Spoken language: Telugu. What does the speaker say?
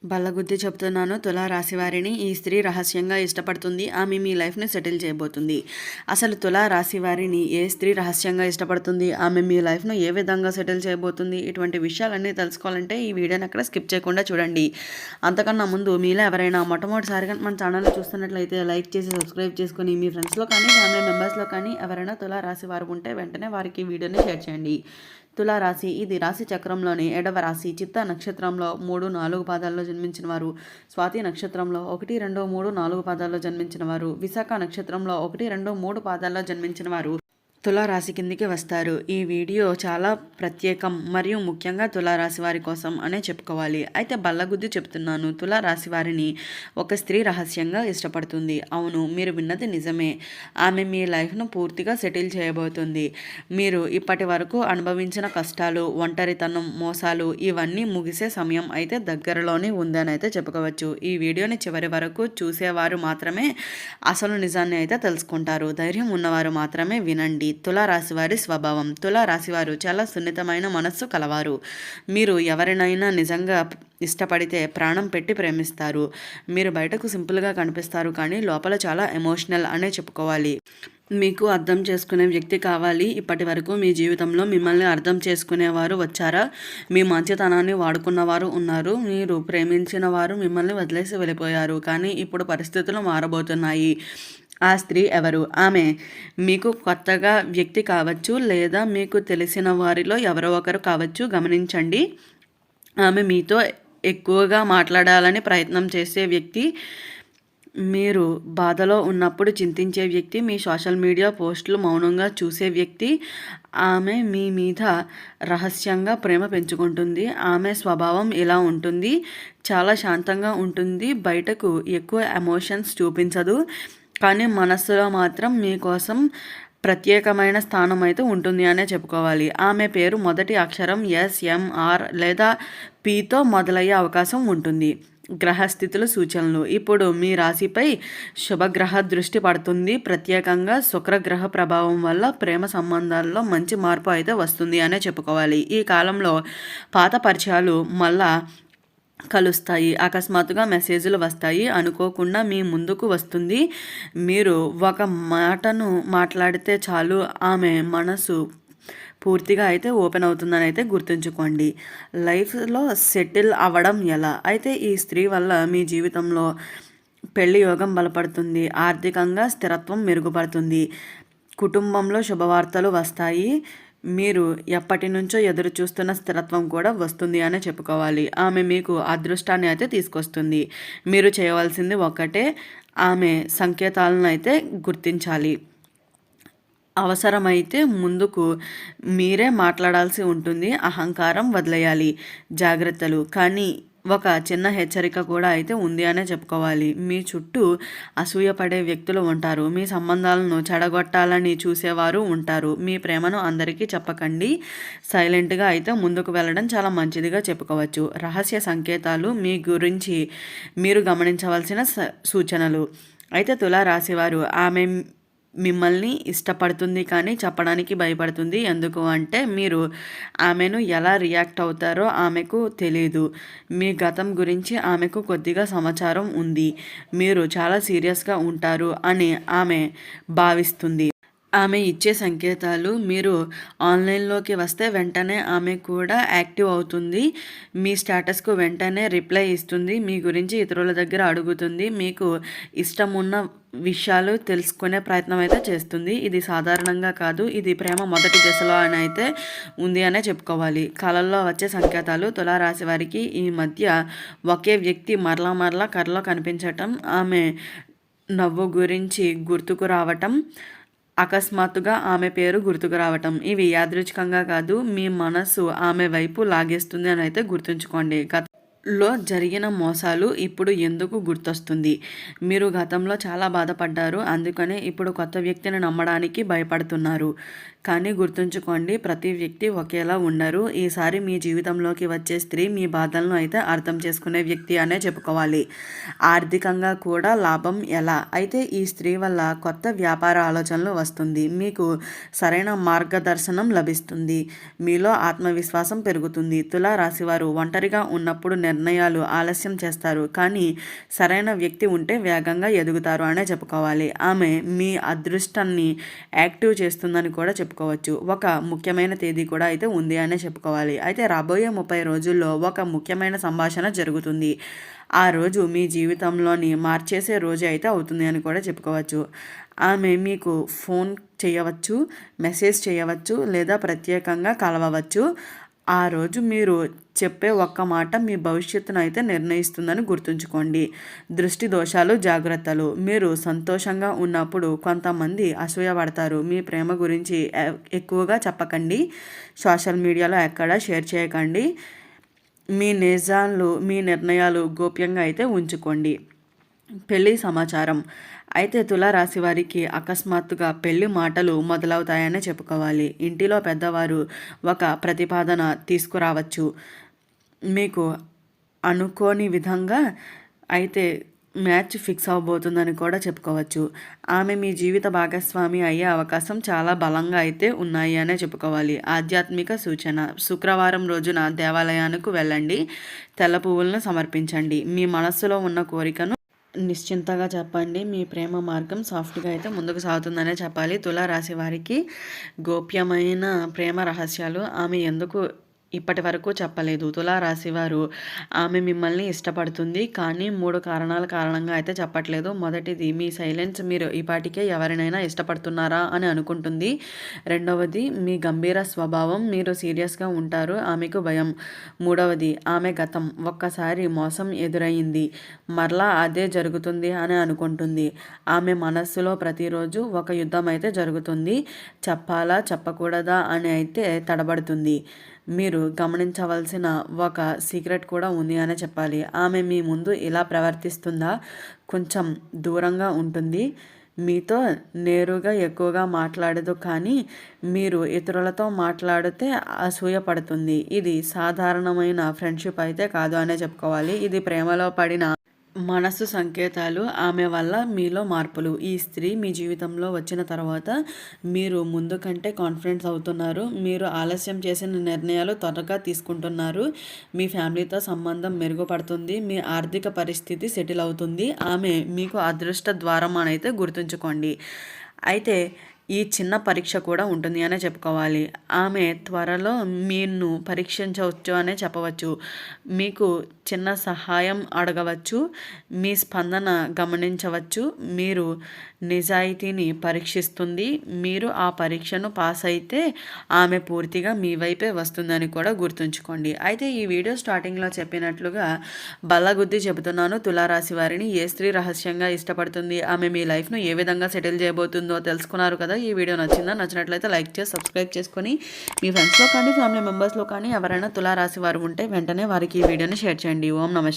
బల్లగుద్ది చెప్తున్నాను. తులా రాశి వారిని ఈ స్త్రీ రహస్యంగా ఇష్టపడుతుంది. ఆమె మీ లైఫ్ని సెటిల్ చేయబోతుంది. అసలు తులా రాశి వారిని ఏ స్త్రీ రహస్యంగా ఇష్టపడుతుంది, ఆమె మీ లైఫ్ను ఏ విధంగా సెటిల్ చేయబోతుంది, ఇటువంటి విషయాలన్నీ తెలుసుకోవాలంటే ఈ వీడియోని అక్కడ స్కిప్ చేయకుండా చూడండి. అంతకన్నా ముందు మీలో ఎవరైనా మొట్టమొదటిసారిగా మన ఛానల్ని చూస్తున్నట్లయితే లైక్ చేసి సబ్స్క్రైబ్ చేసుకొని మీ ఫ్రెండ్స్లో కానీ ఫ్యామిలీ మెంబర్స్లో కానీ ఎవరైనా తులా రాశి వారు ఉంటే వెంటనే వారికి వీడియోని షేర్ చేయండి. తులారాశి ఇది రాశి చక్రంలోని 7వ రాశి. చిత్త నక్షత్రంలో 3, 4 పాదాల్లో జన్మించిన వారు, స్వాతి నక్షత్రంలో 1, 2, 3, 4 పాదాల్లో జన్మించిన వారు, విశాఖ నక్షత్రంలో 1, 2, 3 పాదాల్లో జన్మించిన వారు తులారాశి కిందికి వస్తారు. ఈ వీడియో చాలా ప్రత్యేకం మరియు ముఖ్యంగా తులారాశి వారి కోసం అనే చెప్పుకోవాలి. అయితే బల్లగుద్ది చెప్తున్నాను, తులారాశి వారిని ఒక స్త్రీ రహస్యంగా ఇష్టపడుతుంది. అవును, మీరు విన్నది నిజమే. ఆమె మీ లైఫ్ను పూర్తిగా సెటిల్ చేయబోతుంది. మీరు ఇప్పటి వరకు అనుభవించిన కష్టాలు, ఒంటరితనం, మోసాలు ఇవన్నీ ముగిసే సమయం అయితే దగ్గరలోనే ఉందని అయితే చెప్పుకోవచ్చు. ఈ వీడియోని చివరి వరకు చూసేవారు మాత్రమే అసలు నిజాన్ని అయితే తెలుసుకుంటారు. ధైర్యం ఉన్నవారు మాత్రమే వినండి. తులారాశి వారి స్వభావం. తులారాశివారు చాలా సున్నితమైన మనస్సు కలవారు. మీరు ఎవరినైనా నిజంగా ఇష్టపడితే ప్రాణం పెట్టి ప్రేమిస్తారు. మీరు బయటకు సింపుల్గా కనిపిస్తారు, కానీ లోపల చాలా ఎమోషనల్ అనే చెప్పుకోవాలి. మీకు అర్థం చేసుకునే వ్యక్తి కావాలి. ఇప్పటి వరకు మీ జీవితంలో మిమ్మల్ని అర్థం చేసుకునేవారు వచ్చారా? మీ మంచితనాన్ని వాడుకున్నవారు ఉన్నారు. మీరు ప్రేమించిన వారు మిమ్మల్ని వదిలేసి వెళ్ళిపోయారు, కానీ ఇప్పుడు పరిస్థితులు మారబోతున్నాయి. ఆ స్త్రీ ఎవరు? ఆమె మీకు కొత్తగా వ్యక్తి కావచ్చు, లేదా మీకు తెలిసిన వారిలో ఎవరో ఒకరు కావచ్చు. గమనించండి, ఆమె మీతో ఎక్కువగా మాట్లాడాలని ప్రయత్నం చేసే వ్యక్తి, మీరు బాధలో ఉన్నప్పుడు చింతించే వ్యక్తి, మీ సోషల్ మీడియా పోస్టులు మౌనంగా చూసే వ్యక్తి. ఆమె మీ మీద రహస్యంగా ప్రేమ పెంచుకుంటుంది. ఆమె స్వభావం ఇలా ఉంటుంది, చాలా శాంతంగా ఉంటుంది. బయటకు ఎక్కువ ఎమోషన్స్ చూపించదు, కానీ మనస్సులో మాత్రం మీకోసం ప్రత్యేకమైన స్థానం అయితే ఉంటుంది అనే చెప్పుకోవాలి. ఆమె పేరు మొదటి అక్షరం SMR లేదా Pతో మొదలయ్యే అవకాశం ఉంటుంది. గ్రహస్థితుల సూచనలు. ఇప్పుడు మీ రాశిపై శుభగ్రహ దృష్టి పడుతుంది. ప్రత్యేకంగా శుక్రగ్రహ ప్రభావం వల్ల ప్రేమ సంబంధాల్లో మంచి మార్పు అయితే వస్తుంది అనే చెప్పుకోవాలి. ఈ కాలంలో పాత పరిచయాలు మళ్ళా కలుస్తాయి. అకస్మాత్తుగా మెసేజ్లు వస్తాయి. అనుకోకుండా మీ ముందుకు వస్తుంది. మీరు ఒక మాటను మాట్లాడితే చాలు, ఆమె మనసు పూర్తిగా అయితే ఓపెన్ అవుతుందని అయితే గుర్తుంచుకోండి. లైఫ్లో సెటిల్ అవ్వడం ఎలా? అయితే ఈ స్త్రీ వల్ల మీ జీవితంలో పెళ్లి యోగం బలపడుతుంది. ఆర్థికంగా స్థిరత్వం మెరుగుపడుతుంది. కుటుంబంలో శుభవార్తలు వస్తాయి. మీరు ఎప్పటి నుంచో ఎదురు చూస్తున్న స్థిరత్వం కూడా వస్తుంది అనే చెప్పుకోవాలి. ఆమె మీకు అదృష్టాన్ని అయితే తీసుకొస్తుంది. మీరు చేయవలసింది ఒక్కటే, ఆమె సంకేతాలను అయితే గుర్తించాలి. అవసరమైతే ముందుకు మీరే మాట్లాడాల్సి ఉంటుంది. అహంకారం వదిలేయాలి. జాగ్రత్తలు. కానీ ఒక చిన్న హెచ్చరిక కూడా అయితే ఉంది అనే చెప్పుకోవాలి. మీ చుట్టూ అసూయపడే వ్యక్తులు ఉంటారు. మీ సంబంధాలను చెడగొట్టాలని చూసేవారు ఉంటారు. మీ ప్రేమను అందరికీ చెప్పకండి. సైలెంట్గా అయితే ముందుకు వెళ్ళడం చాలా మంచిదిగా చెప్పుకోవచ్చు. రహస్య సంకేతాలు మీ గురించి మీరు గమనించవలసిన సూచనలు. అయితే తులారాశివారు, ఆమె మిమ్మల్ని ఇష్టపడుతుంది, కానీ చెప్పడానికి భయపడుతుంది. ఎందుకు అంటే మీరు ఆమెను ఎలా రియాక్ట్ అవుతారో ఆమెకు తెలియదు. మీ గతం గురించి ఆమెకు కొద్దిగా సమాచారం ఉంది. మీరు చాలా సీరియస్గా ఉంటారు అని ఆమె భావిస్తుంది. ఆమె ఇచ్చే సంకేతాలు, మీరు ఆన్లైన్లోకి వస్తే వెంటనే ఆమె కూడా యాక్టివ్ అవుతుంది. మీ స్టేటస్కు వెంటనే రిప్లై ఇస్తుంది. మీ గురించి ఇతరుల దగ్గర అడుగుతుంది. మీకు ఇష్టం ఉన్న విషయాలు తెలుసుకునే ప్రయత్నం అయితే చేస్తుంది. ఇది సాధారణంగా కాదు, ఇది ప్రేమ మొదటి దశలో అని అయితే ఉంది అనే చెప్పుకోవాలి. కళల్లో వచ్చే సంకేతాలు. తులారాశి వారికి ఈ మధ్య ఒకే వ్యక్తి మరలా కళలో కనిపించటం, ఆమె నవ్వు గురించి గుర్తుకు రావటం, అకస్మాత్తుగా ఆమె పేరు గుర్తుకు రావటం, ఇవి యాదృచ్ఛికంగా కాదు, మీ మనసు ఆమె వైపు లాగేస్తుంది అని అయితే గుర్తుంచుకోండి. గతంలో జరిగిన మోసాలు ఇప్పుడు ఎందుకు గుర్తొస్తుంది? మీరు గతంలో చాలా బాధపడ్డారు, అందుకనే ఇప్పుడు కొత్త వ్యక్తిని నమ్మడానికి భయపడుతున్నారు. కానీ గుర్తుంచుకోండి, ప్రతి వ్యక్తి ఒకేలా ఉండరు. ఈసారి మీ జీవితంలోకి వచ్చే స్త్రీ మీ బాధలను అయితే అర్థం చేసుకునే వ్యక్తి అనే చెప్పుకోవాలి. ఆర్థికంగా కూడా లాభం ఎలా? అయితే ఈ స్త్రీ వల్ల కొత్త వ్యాపార ఆలోచనలు వస్తుంది. మీకు సరైన మార్గదర్శనం లభిస్తుంది. మీలో ఆత్మవిశ్వాసం పెరుగుతుంది. తులా రాశివారు ఒంటరిగా ఉన్నప్పుడు నిర్ణయాలు ఆలస్యం చేస్తారు, కానీ సరైన వ్యక్తి ఉంటే వేగంగా ఎదుగుతారు అనే చెప్పుకోవాలి. ఆమె మీ అదృష్టాన్ని యాక్టివ్ చేస్తుందని కూడా చెప్పుకోవచ్చు. ఒక ముఖ్యమైన తేదీ కూడా అయితే ఉంది అనే చెప్పుకోవాలి. అయితే రాబోయే 30 రోజుల్లో ఒక ముఖ్యమైన సంభాషణ జరుగుతుంది. ఆ రోజు మీ జీవితంలోని మార్చేసే రోజు అయితే అవుతుంది అని కూడా చెప్పుకోవచ్చు. ఆమె మీకు ఫోన్ చేయవచ్చు, మెసేజ్ చేయవచ్చు, లేదా ప్రత్యేకంగా కలవవచ్చు. ఆ రోజు మీరు చెప్పే ఒక్క మాట మీ భవిష్యత్తును అయితే నిర్ణయిస్తుందని గుర్తుంచుకోండి. దృష్టి దోషాలు, జాగ్రత్తలు. మీరు సంతోషంగా ఉన్నప్పుడు కొంతమంది అసూయపడతారు. మీ ప్రేమ గురించి ఎక్కువగా చెప్పకండి. సోషల్ మీడియాలో ఎక్కడా షేర్ చేయకండి. మీ నిర్ణయాలు గోప్యంగా అయితే ఉంచుకోండి. పెళ్లి సమాచారం. అయితే తులారాశి వారికి అకస్మాత్తుగా పెళ్లి మాటలు మొదలవుతాయనే చెప్పుకోవాలి. ఇంటిలో పెద్దవారు ఒక ప్రతిపాదన తీసుకురావచ్చు. మీకు అనుకోని విధంగా అయితే మ్యాచ్ ఫిక్స్ అవబోతుందని కూడా చెప్పుకోవచ్చు. ఆమె మీ జీవిత భాగస్వామి అయ్యే అవకాశం చాలా బలంగా అయితే ఉన్నాయి అనే చెప్పుకోవాలి. ఆధ్యాత్మిక సూచన. శుక్రవారం రోజున దేవాలయానికి వెళ్ళండి. తెల్ల పువ్వులను సమర్పించండి. మీ మనస్సులో ఉన్న కోరికను నిశ్చింతగా చెప్పండి. మీ ప్రేమ మార్గం సాఫ్ట్గా అయితే ముందుకు సాగుతుందనే చెప్పాలి. తులారాశి వారికి గోప్యమైన ప్రేమ రహస్యాలు ఆమె ఎందుకు ఇప్పటి వరకు చెప్పలేదు. తులారాశి వారు ఆమె మిమ్మల్ని ఇష్టపడుతుంది, కానీ 3 కారణాల కారణంగా అయితే చెప్పట్లేదు. మొదటిది, మీ సైలెన్స్. మీరు ఈపాటికే ఎవరినైనా ఇష్టపడుతున్నారా అని అనుకుంటుంది. రెండవది, మీ గంభీర స్వభావం. మీరు సీరియస్గా ఉంటారు, ఆమెకు భయం. మూడవది, ఆమె గతం. ఒక్కసారి మోసం ఎదురయ్యింది, మరలా అదే జరుగుతుంది అని అనుకుంటుంది. ఆమె మనస్సులో ప్రతిరోజు ఒక యుద్ధం అయితే జరుగుతుంది. చెప్పాలా చెప్పకూడదా అని అయితే తడబడుతుంది. మీరు గమనించవలసిన ఒక సీక్రెట్ కూడా ఉంది అనే చెప్పాలి. ఆమె మీ ముందు ఇలా ప్రవర్తిస్తుందా? కొంచెం దూరంగా ఉంటుంది. మీతో నేరుగా ఎక్కువగా మాట్లాడదు, కానీ మీరు ఇతరులతో మాట్లాడితే అసూయపడుతుంది. ఇది సాధారణమైన ఫ్రెండ్షిప్ అయితే కాదు అనే చెప్పుకోవాలి. ఇది ప్రేమలో పడిన మనస్సు సంకేతాలు. ఆమె వల్ల మీలో మార్పులు. ఈ స్త్రీ మీ జీవితంలో వచ్చిన తర్వాత మీరు ముందు కంటే కాన్ఫిడెన్స్ అవుతున్నారు. మీరు ఆలస్యం చేసిన నిర్ణయాలు త్వరగా తీసుకుంటున్నారు. మీ ఫ్యామిలీతో సంబంధం మెరుగుపడుతుంది. మీ ఆర్థిక పరిస్థితి సెటిల్ అవుతుంది. ఆమె మీకు అదృష్ట ద్వారం అని అయితే గుర్తుంచుకోండి. అయితే ఈ చిన్న పరీక్ష కూడా ఉంటుంది అనే చెప్పుకోవాలి. ఆమె త్వరలో మీను పరీక్షించవచ్చు అనే చెప్పవచ్చు. మీకు చిన్న సహాయం అడగవచ్చు. మీ స్పందన గమనించవచ్చు. మీరు నిజాయితీని పరీక్షిస్తుంది. మీరు ఆ పరీక్షను పాస్ అయితే ఆమె పూర్తిగా మీ వైపే వస్తుందని కూడా గుర్తుంచుకోండి. అయితే ఈ వీడియో స్టార్టింగ్లో చెప్పినట్లుగా బల్లగుద్ది చెబుతున్నాను. తులారాశి వారిని ఏ స్త్రీ రహస్యంగా ఇష్టపడుతుంది, ఆమె మీ లైఫ్ను ఏ విధంగా సెటిల్ చేయబోతుందో తెలుసుకున్నారు కదా. ఈ వీడియో నచ్చినట్లయితే లైక్ చేసి సబ్స్క్రైబ్ చేసుకొని మీ ఫ్రెండ్స్లో కానీ ఫ్యామిలీ మెంబర్స్లో కానీ ఎవరైనా తులారాశి వారు ఉంటే వెంటనే వారికి ఈ వీడియోని షేర్ చేయండి. ఓం నమస్తే.